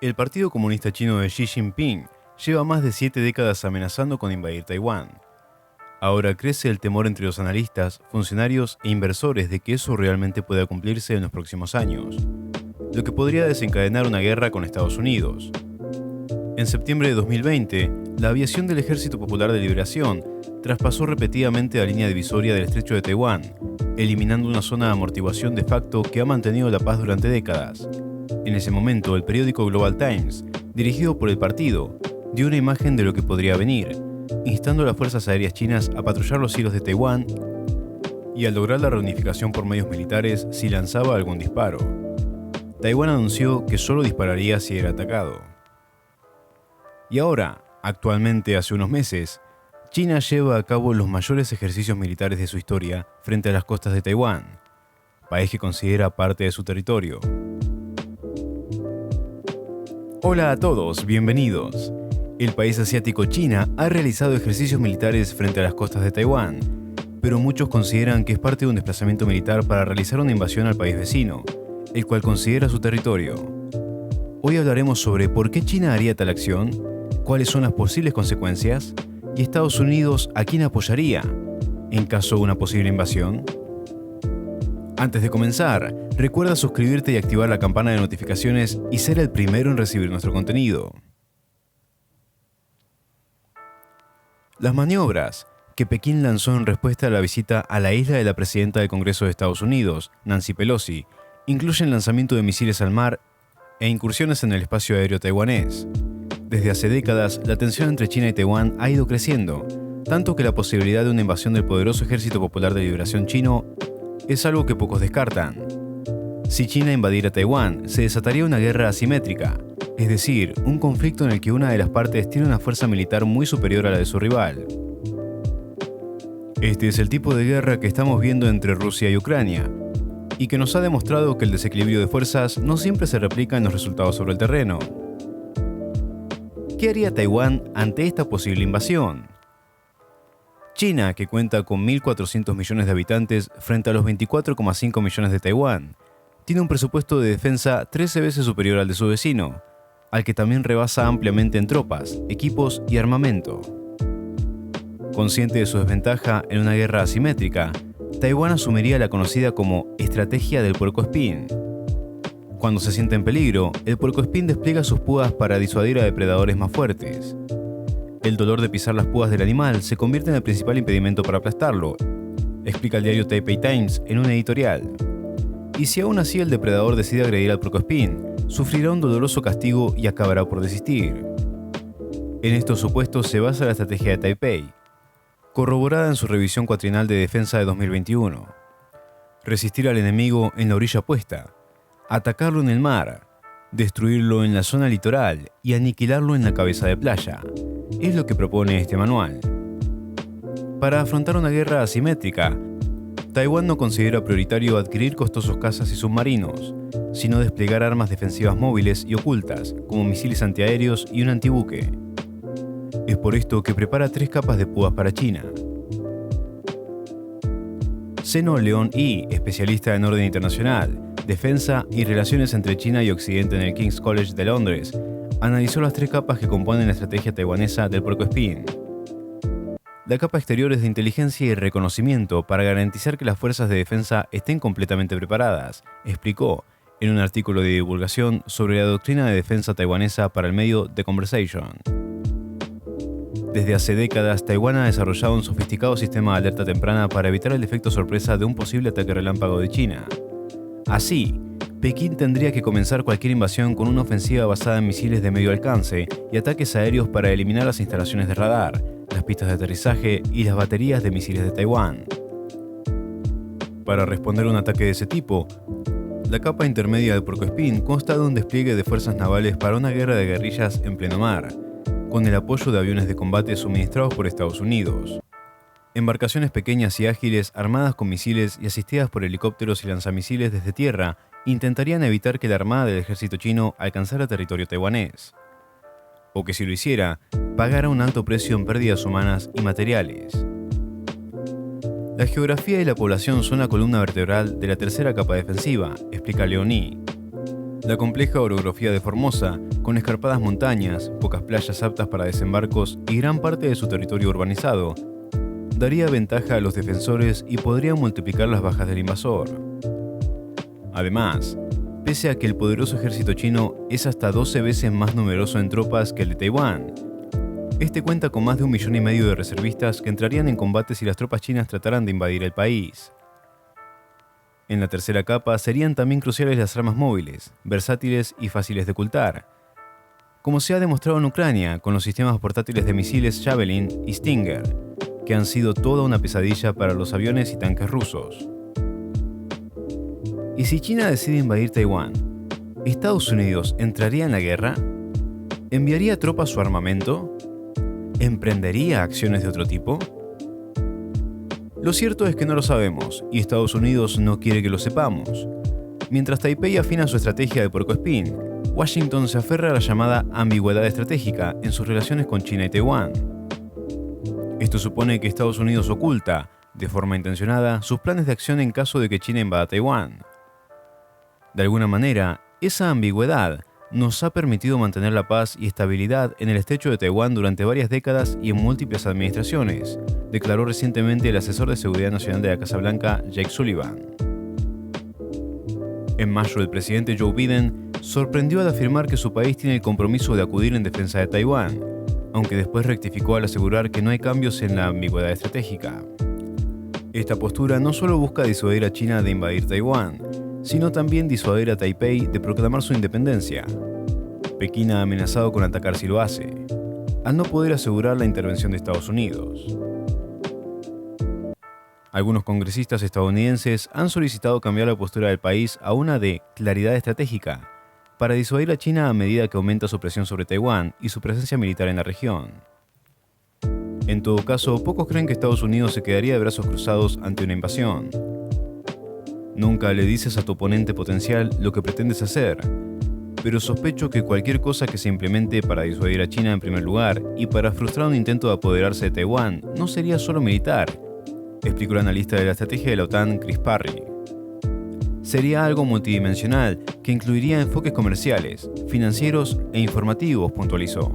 El Partido Comunista Chino de Xi Jinping lleva más de 7 décadas amenazando con invadir Taiwán. Ahora crece el temor entre los analistas, funcionarios e inversores de que eso realmente pueda cumplirse en los próximos años, lo que podría desencadenar una guerra con Estados Unidos. En septiembre de 2020, la aviación del Ejército Popular de Liberación traspasó repetidamente la línea divisoria del Estrecho de Taiwán, eliminando una zona de amortiguación de facto que ha mantenido la paz durante décadas. En ese momento, el periódico Global Times, dirigido por el partido, dio una imagen de lo que podría venir, instando a las fuerzas aéreas chinas a patrullar los cielos de Taiwán y a lograr la reunificación por medios militares si lanzaba algún disparo. Taiwán anunció que solo dispararía si era atacado. Y ahora, actualmente hace unos meses, China lleva a cabo los mayores ejercicios militares de su historia frente a las costas de Taiwán, país que considera parte de su territorio. Hola a todos, bienvenidos. El país asiático China ha realizado ejercicios militares frente a las costas de Taiwán, pero muchos consideran que es parte de un desplazamiento militar para realizar una invasión al país vecino, el cual considera su territorio. Hoy hablaremos sobre por qué China haría tal acción, cuáles son las posibles consecuencias, y Estados Unidos a quién apoyaría en caso de una posible invasión. Antes de comenzar, recuerda suscribirte y activar la campana de notificaciones y ser el primero en recibir nuestro contenido. Las maniobras que Pekín lanzó en respuesta a la visita a la isla de la presidenta del Congreso de Estados Unidos, Nancy Pelosi, incluyen lanzamiento de misiles al mar e incursiones en el espacio aéreo taiwanés. Desde hace décadas, la tensión entre China y Taiwán ha ido creciendo, tanto que la posibilidad de una invasión del poderoso Ejército Popular de Liberación chino es algo que pocos descartan. Si China invadiera Taiwán, se desataría una guerra asimétrica, es decir, un conflicto en el que una de las partes tiene una fuerza militar muy superior a la de su rival. Este es el tipo de guerra que estamos viendo entre Rusia y Ucrania, y que nos ha demostrado que el desequilibrio de fuerzas no siempre se replica en los resultados sobre el terreno. ¿Qué haría Taiwán ante esta posible invasión? China, que cuenta con 1.400 millones de habitantes frente a los 24,5 millones de Taiwán, tiene un presupuesto de defensa 13 veces superior al de su vecino, al que también rebasa ampliamente en tropas, equipos y armamento. Consciente de su desventaja en una guerra asimétrica, Taiwán asumiría la conocida como estrategia del puercoespín. Cuando se siente en peligro, el puercoespín despliega sus púas para disuadir a depredadores más fuertes. El dolor de pisar las púas del animal se convierte en el principal impedimento para aplastarlo, explica el diario Taipei Times en un editorial. Y si aún así el depredador decide agredir al puercoespín, sufrirá un doloroso castigo y acabará por desistir. En estos supuestos se basa la estrategia de Taipei, corroborada en su revisión cuatrienal de defensa de 2021. Resistir al enemigo en la orilla opuesta, atacarlo en el mar, destruirlo en la zona litoral y aniquilarlo en la cabeza de playa, es lo que propone este manual. Para afrontar una guerra asimétrica, Taiwán no considera prioritario adquirir costosos cazas y submarinos, sino desplegar armas defensivas móviles y ocultas, como misiles antiaéreos y un antibuque. Es por esto que prepara 3 capas de púas para China. Zeno León Yi, especialista en orden internacional, defensa y relaciones entre China y Occidente en el King's College de Londres, analizó las 3 capas que componen la estrategia taiwanesa del puercoespín. La capa exterior es de inteligencia y reconocimiento para garantizar que las fuerzas de defensa estén completamente preparadas, explicó en un artículo de divulgación sobre la doctrina de defensa taiwanesa para el medio The Conversation. Desde hace décadas, Taiwán ha desarrollado un sofisticado sistema de alerta temprana para evitar el efecto sorpresa de un posible ataque relámpago de China. Así, Pekín tendría que comenzar cualquier invasión con una ofensiva basada en misiles de medio alcance y ataques aéreos para eliminar las instalaciones de radar, las pistas de aterrizaje y las baterías de misiles de Taiwán. Para responder a un ataque de ese tipo, la capa intermedia del puercoespín consta de un despliegue de fuerzas navales para una guerra de guerrillas en pleno mar, con el apoyo de aviones de combate suministrados por Estados Unidos. Embarcaciones pequeñas y ágiles armadas con misiles y asistidas por helicópteros y lanzamisiles desde tierra intentarían evitar que la armada del ejército chino alcanzara territorio taiwanés, o que si lo hiciera, pagara un alto precio en pérdidas humanas y materiales. La geografía y la población son la columna vertebral de la tercera capa defensiva, explica León Yi. La compleja orografía de Formosa, con escarpadas montañas, pocas playas aptas para desembarcos y gran parte de su territorio urbanizado, daría ventaja a los defensores y podría multiplicar las bajas del invasor. Además, pese a que el poderoso ejército chino es hasta 12 veces más numeroso en tropas que el de Taiwán, este cuenta con más de 1,5 millones de reservistas que entrarían en combate si las tropas chinas trataran de invadir el país. En la tercera capa serían también cruciales las armas móviles, versátiles y fáciles de ocultar, como se ha demostrado en Ucrania con los sistemas portátiles de misiles Javelin y Stinger, que han sido toda una pesadilla para los aviones y tanques rusos. ¿Y si China decide invadir Taiwán, Estados Unidos entraría en la guerra? ¿Enviaría tropas o armamento? ¿Emprendería acciones de otro tipo? Lo cierto es que no lo sabemos, y Estados Unidos no quiere que lo sepamos. Mientras Taipei afina su estrategia de puercoespín, Washington se aferra a la llamada ambigüedad estratégica en sus relaciones con China y Taiwán. Esto supone que Estados Unidos oculta, de forma intencionada, sus planes de acción en caso de que China invada Taiwán. De alguna manera, esa ambigüedad nos ha permitido mantener la paz y estabilidad en el estrecho de Taiwán durante varias décadas y en múltiples administraciones, declaró recientemente el asesor de seguridad nacional de la Casa Blanca, Jake Sullivan. En mayo, el presidente Joe Biden sorprendió al afirmar que su país tiene el compromiso de acudir en defensa de Taiwán, aunque después rectificó al asegurar que no hay cambios en la ambigüedad estratégica. Esta postura no solo busca disuadir a China de invadir Taiwán, sino también disuadir a Taipei de proclamar su independencia. Pekín ha amenazado con atacar si lo hace, al no poder asegurar la intervención de Estados Unidos. Algunos congresistas estadounidenses han solicitado cambiar la postura del país a una de claridad estratégica, para disuadir a China a medida que aumenta su presión sobre Taiwán y su presencia militar en la región. En todo caso, pocos creen que Estados Unidos se quedaría de brazos cruzados ante una invasión. Nunca le dices a tu oponente potencial lo que pretendes hacer, pero sospecho que cualquier cosa que se implemente para disuadir a China en primer lugar y para frustrar un intento de apoderarse de Taiwán no sería solo militar, explicó el analista de la estrategia de la OTAN, Chris Parry. Sería algo multidimensional que incluiría enfoques comerciales, financieros e informativos, puntualizó.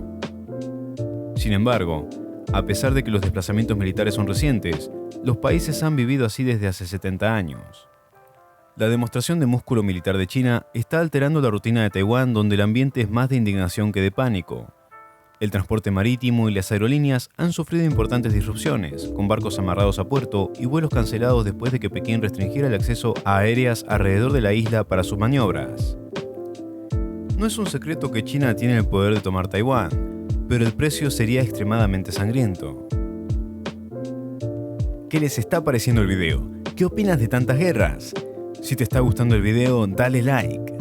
Sin embargo, a pesar de que los desplazamientos militares son recientes, los países han vivido así desde hace 70 años. La demostración de músculo militar de China está alterando la rutina de Taiwán, donde el ambiente es más de indignación que de pánico. El transporte marítimo y las aerolíneas han sufrido importantes disrupciones, con barcos amarrados a puerto y vuelos cancelados después de que Pekín restringiera el acceso a aéreas alrededor de la isla para sus maniobras. No es un secreto que China tiene el poder de tomar Taiwán, pero el precio sería extremadamente sangriento. ¿Qué les está pareciendo el video? ¿Qué opinas de tantas guerras? Si te está gustando el video, dale like.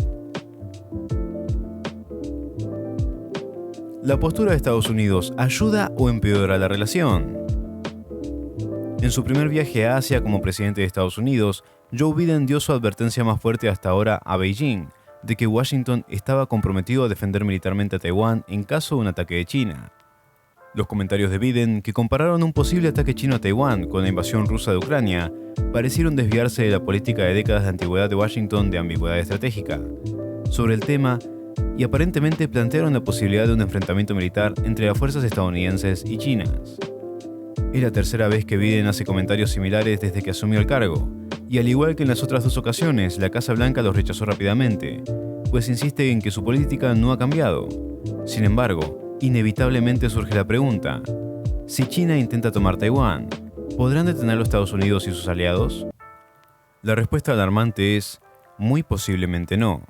¿La postura de Estados Unidos ayuda o empeora la relación? En su primer viaje a Asia como presidente de Estados Unidos, Joe Biden dio su advertencia más fuerte hasta ahora a Beijing de que Washington estaba comprometido a defender militarmente a Taiwán en caso de un ataque de China. Los comentarios de Biden, que compararon un posible ataque chino a Taiwán con la invasión rusa de Ucrania, parecieron desviarse de la política de décadas de antigüedad de Washington de ambigüedad estratégica sobre el tema y aparentemente plantearon la posibilidad de un enfrentamiento militar entre las fuerzas estadounidenses y chinas. Es la tercera vez que Biden hace comentarios similares desde que asumió el cargo, y al igual que en las otras dos ocasiones, la Casa Blanca los rechazó rápidamente, pues insiste en que su política no ha cambiado. Sin embargo, inevitablemente surge la pregunta: si China intenta tomar Taiwán, ¿podrán detenerlo Estados Unidos y sus aliados? La respuesta alarmante es: muy posiblemente no.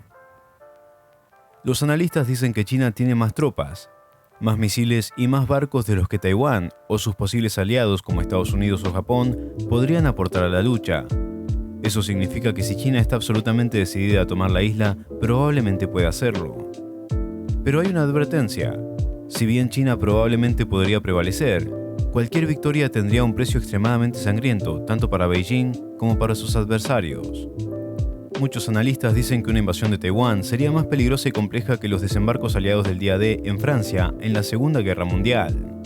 Los analistas dicen que China tiene más tropas, más misiles y más barcos de los que Taiwán o sus posibles aliados como Estados Unidos o Japón podrían aportar a la lucha. Eso significa que si China está absolutamente decidida a tomar la isla, probablemente pueda hacerlo. Pero hay una advertencia: si bien China probablemente podría prevalecer, cualquier victoria tendría un precio extremadamente sangriento, tanto para Beijing como para sus adversarios. Muchos analistas dicen que una invasión de Taiwán sería más peligrosa y compleja que los desembarcos aliados del día D en Francia en la Segunda Guerra Mundial.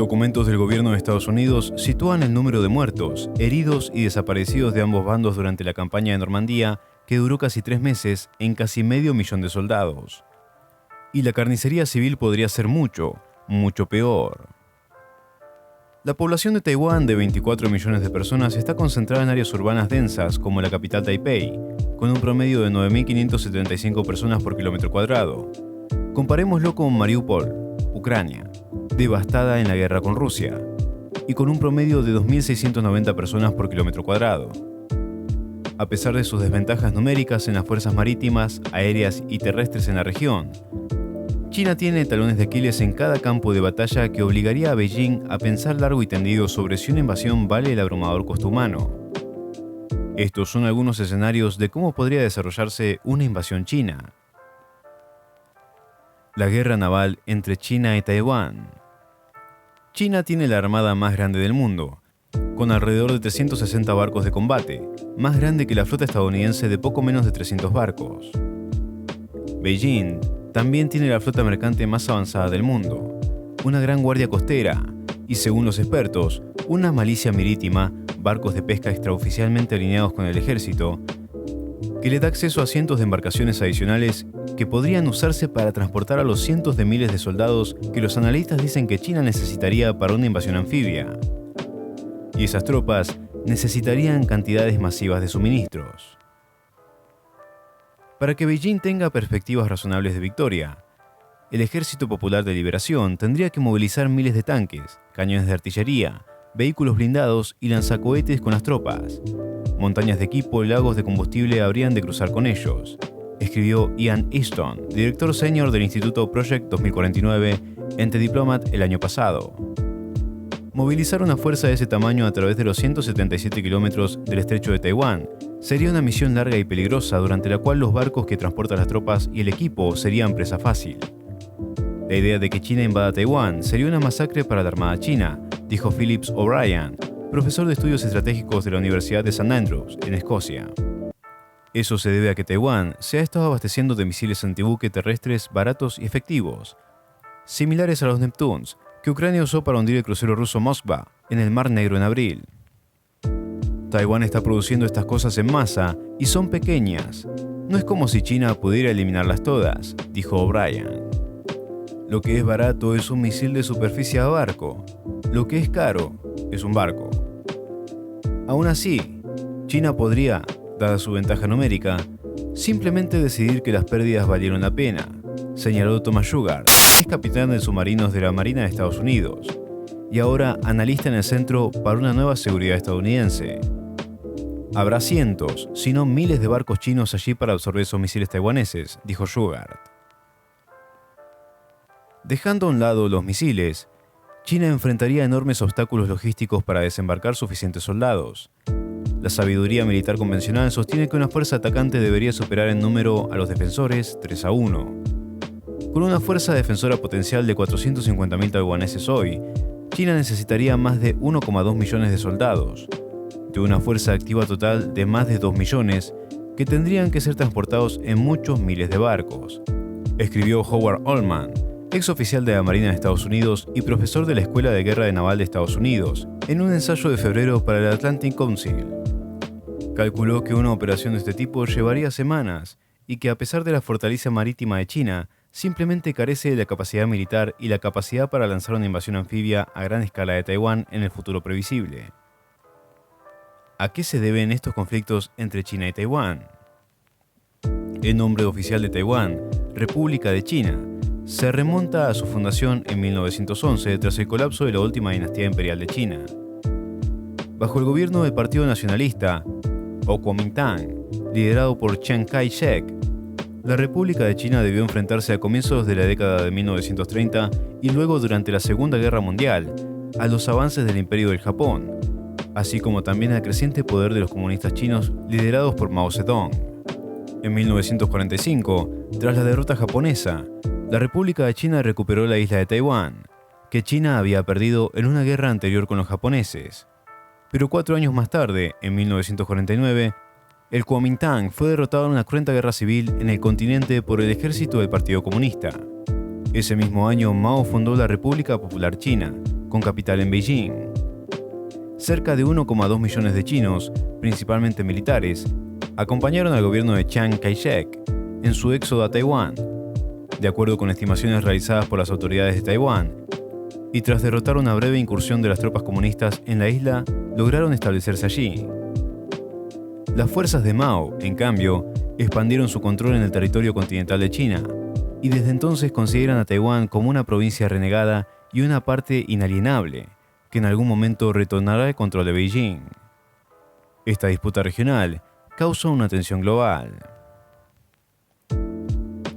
Documentos del gobierno de Estados Unidos sitúan el número de muertos, heridos y desaparecidos de ambos bandos durante la campaña de Normandía, que duró casi 3 meses, en casi 500.000 de soldados. Y la carnicería civil podría ser mucho, mucho peor. La población de Taiwán, de 24 millones de personas, está concentrada en áreas urbanas densas, como la capital Taipei, con un promedio de 9.575 personas por kilómetro cuadrado. Comparémoslo con Mariupol, Ucrania, devastada en la guerra con Rusia, y con un promedio de 2.690 personas por kilómetro cuadrado. A pesar de sus desventajas numéricas en las fuerzas marítimas, aéreas y terrestres en la región, China tiene talones de Aquiles en cada campo de batalla que obligaría a Beijing a pensar largo y tendido sobre si una invasión vale el abrumador costo humano. Estos son algunos escenarios de cómo podría desarrollarse una invasión china. La guerra naval entre China y Taiwán. China tiene la armada más grande del mundo, con alrededor de 360 barcos de combate, más grande que la flota estadounidense de poco menos de 300 barcos. Beijing también tiene la flota mercante más avanzada del mundo, una gran guardia costera y, según los expertos, una milicia marítima, barcos de pesca extraoficialmente alineados con el ejército, que le da acceso a cientos de embarcaciones adicionales que podrían usarse para transportar a los cientos de miles de soldados que los analistas dicen que China necesitaría para una invasión anfibia. Y esas tropas necesitarían cantidades masivas de suministros. Para que Beijing tenga perspectivas razonables de victoria, el Ejército Popular de Liberación tendría que movilizar miles de tanques, cañones de artillería, vehículos blindados y lanzacohetes con las tropas. Montañas de equipo y lagos de combustible habrían de cruzar con ellos, escribió Ian Easton, director senior del Instituto Project 2049, en The Diplomat el año pasado. Movilizar una fuerza de ese tamaño a través de los 177 kilómetros del estrecho de Taiwán sería una misión larga y peligrosa, durante la cual los barcos que transportan las tropas y el equipo serían presa fácil. La idea de que China invada Taiwán sería una masacre para la Armada China, dijo Phillips O'Brien, profesor de estudios estratégicos de la Universidad de St. Andrews, en Escocia. Eso se debe a que Taiwán se ha estado abasteciendo de misiles antibuque terrestres baratos y efectivos, similares a los Neptunes, que Ucrania usó para hundir el crucero ruso Moskva en el Mar Negro en abril. Taiwán está produciendo estas cosas en masa y son pequeñas. No es como si China pudiera eliminarlas todas, dijo O'Brien. Lo que es barato es un misil de superficie a barco. Lo que es caro es un barco. Aún así, China podría, dada su ventaja numérica, simplemente decidir que las pérdidas valieron la pena, señaló Thomas Shugart, es capitán de submarinos de la Marina de Estados Unidos y ahora analista en el Centro para una Nueva Seguridad Estadounidense. Habrá cientos, si no miles de barcos chinos allí para absorber esos misiles taiwaneses, dijo Shugart. Dejando a un lado los misiles, China enfrentaría enormes obstáculos logísticos para desembarcar suficientes soldados. La sabiduría militar convencional sostiene que una fuerza atacante debería superar en número a los defensores 3-1. Con una fuerza defensora potencial de 450.000 taiwaneses hoy, China necesitaría más de 1,2 millones de soldados, de una fuerza activa total de más de 2 millones, que tendrían que ser transportados en muchos miles de barcos, escribió Howard Allman, ex oficial de la Marina de Estados Unidos y profesor de la Escuela de Guerra Naval de Estados Unidos, en un ensayo de febrero para el Atlantic Council. Calculó que una operación de este tipo llevaría semanas y que, a pesar de la fortaleza marítima de China, simplemente carece de la capacidad militar y la capacidad para lanzar una invasión anfibia a gran escala de Taiwán en el futuro previsible. ¿A qué se deben estos conflictos entre China y Taiwán? El nombre oficial de Taiwán, República de China, se remonta a su fundación en 1911 tras el colapso de la última dinastía imperial de China. Bajo el gobierno del Partido Nacionalista, o Kuomintang, liderado por Chiang Kai-shek, la República de China debió enfrentarse a comienzos de la década de 1930 y luego durante la Segunda Guerra Mundial a los avances del Imperio del Japón, así como también al creciente poder de los comunistas chinos liderados por Mao Zedong. En 1945, tras la derrota japonesa, la República de China recuperó la isla de Taiwán, que China había perdido en una guerra anterior con los japoneses. Pero 4 años más tarde, en 1949, el Kuomintang fue derrotado en una cruenta guerra civil en el continente por el ejército del Partido Comunista. Ese mismo año, Mao fundó la República Popular China, con capital en Beijing. Cerca de 1,2 millones de chinos, principalmente militares, acompañaron al gobierno de Chiang Kai-shek en su éxodo a Taiwán, de acuerdo con estimaciones realizadas por las autoridades de Taiwán, y tras derrotar una breve incursión de las tropas comunistas en la isla, lograron establecerse allí. Las fuerzas de Mao, en cambio, expandieron su control en el territorio continental de China, y desde entonces consideran a Taiwán como una provincia renegada y una parte inalienable, que en algún momento retornará al control de Beijing. Esta disputa regional causó una tensión global.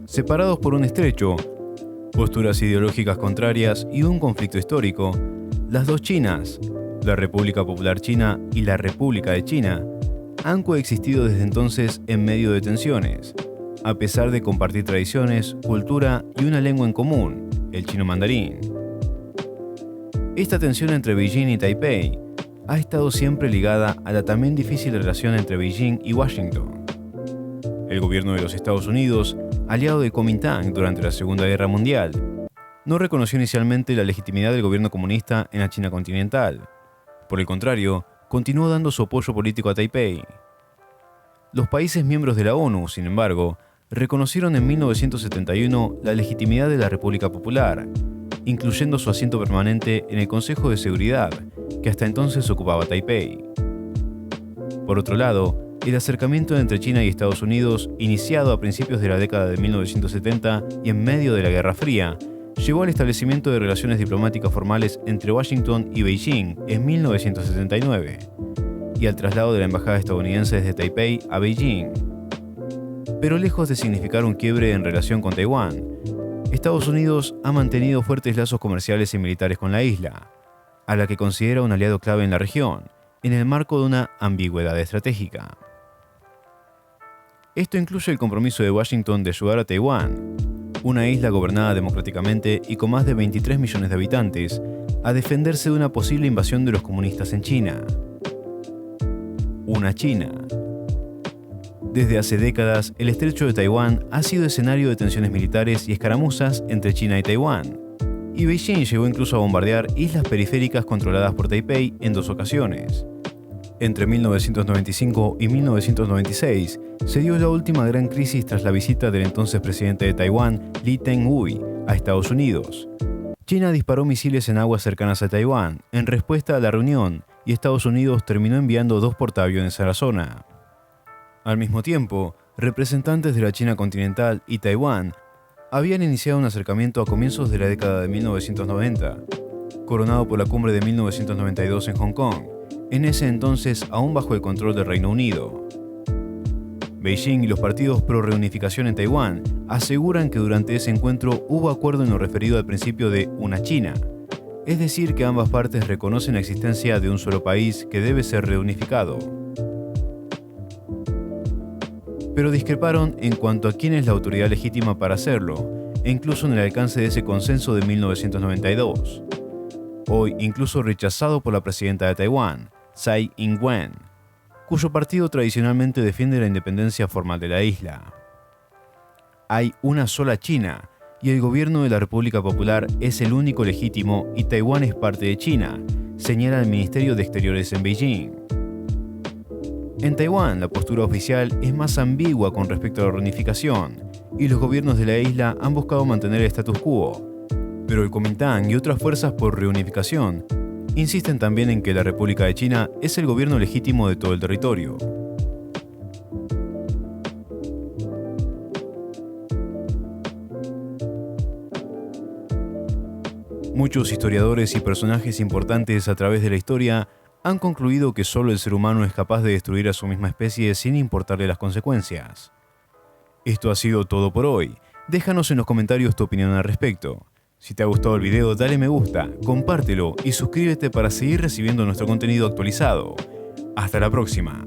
Separados por un estrecho, posturas ideológicas contrarias y un conflicto histórico, las dos Chinas, la República Popular China y la República de China, han coexistido desde entonces en medio de tensiones, a pesar de compartir tradiciones, cultura y una lengua en común, el chino mandarín. Esta tensión entre Beijing y Taipei ha estado siempre ligada a la también difícil relación entre Beijing y Washington. El gobierno de los Estados Unidos, aliado de Kuomintang durante la Segunda Guerra Mundial, no reconoció inicialmente la legitimidad del gobierno comunista en la China continental. Por el contrario, continuó dando su apoyo político a Taipei. Los países miembros de la ONU, sin embargo, reconocieron en 1971 la legitimidad de la República Popular, incluyendo su asiento permanente en el Consejo de Seguridad, que hasta entonces ocupaba Taipei. Por otro lado, el acercamiento entre China y Estados Unidos, iniciado a principios de la década de 1970 y en medio de la Guerra Fría, llevó al establecimiento de relaciones diplomáticas formales entre Washington y Beijing en 1979, y al traslado de la embajada estadounidense desde Taipei a Beijing. Pero lejos de significar un quiebre en relación con Taiwán, Estados Unidos ha mantenido fuertes lazos comerciales y militares con la isla, a la que considera un aliado clave en la región, en el marco de una ambigüedad estratégica. Esto incluye el compromiso de Washington de ayudar a Taiwán, una isla gobernada democráticamente y con más de 23 millones de habitantes, a defenderse de una posible invasión de los comunistas en China. Una China. Desde hace décadas, el estrecho de Taiwán ha sido escenario de tensiones militares y escaramuzas entre China y Taiwán, y Beijing llegó incluso a bombardear islas periféricas controladas por Taipei en 2 ocasiones. Entre 1995 y 1996 se dio la última gran crisis tras la visita del entonces presidente de Taiwán, Lee Teng-hui, a Estados Unidos. China disparó misiles en aguas cercanas a Taiwán en respuesta a la reunión, y Estados Unidos terminó enviando 2 portaaviones a la zona. Al mismo tiempo, representantes de la China continental y Taiwán habían iniciado un acercamiento a comienzos de la década de 1990, coronado por la cumbre de 1992 en Hong Kong, en ese entonces aún bajo el control del Reino Unido. Beijing y los partidos pro-reunificación en Taiwán aseguran que durante ese encuentro hubo acuerdo en lo referido al principio de una China, es decir, que ambas partes reconocen la existencia de un solo país que debe ser reunificado. Pero discreparon en cuanto a quién es la autoridad legítima para hacerlo, e incluso en el alcance de ese consenso de 1992, hoy incluso rechazado por la presidenta de Taiwán, Tsai Ing-wen, cuyo partido tradicionalmente defiende la independencia formal de la isla. Hay una sola China, y el gobierno de la República Popular es el único legítimo y Taiwán es parte de China, señala el Ministerio de Exteriores en Beijing. En Taiwán, la postura oficial es más ambigua con respecto a la reunificación, y los gobiernos de la isla han buscado mantener el status quo, pero el Kuomintang y otras fuerzas por reunificación insisten también en que la República de China es el gobierno legítimo de todo el territorio. Muchos historiadores y personajes importantes a través de la historia han concluido que solo el ser humano es capaz de destruir a su misma especie sin importarle las consecuencias. Esto ha sido todo por hoy. Déjanos en los comentarios tu opinión al respecto. Si te ha gustado el video, dale me gusta, compártelo y suscríbete para seguir recibiendo nuestro contenido actualizado. Hasta la próxima.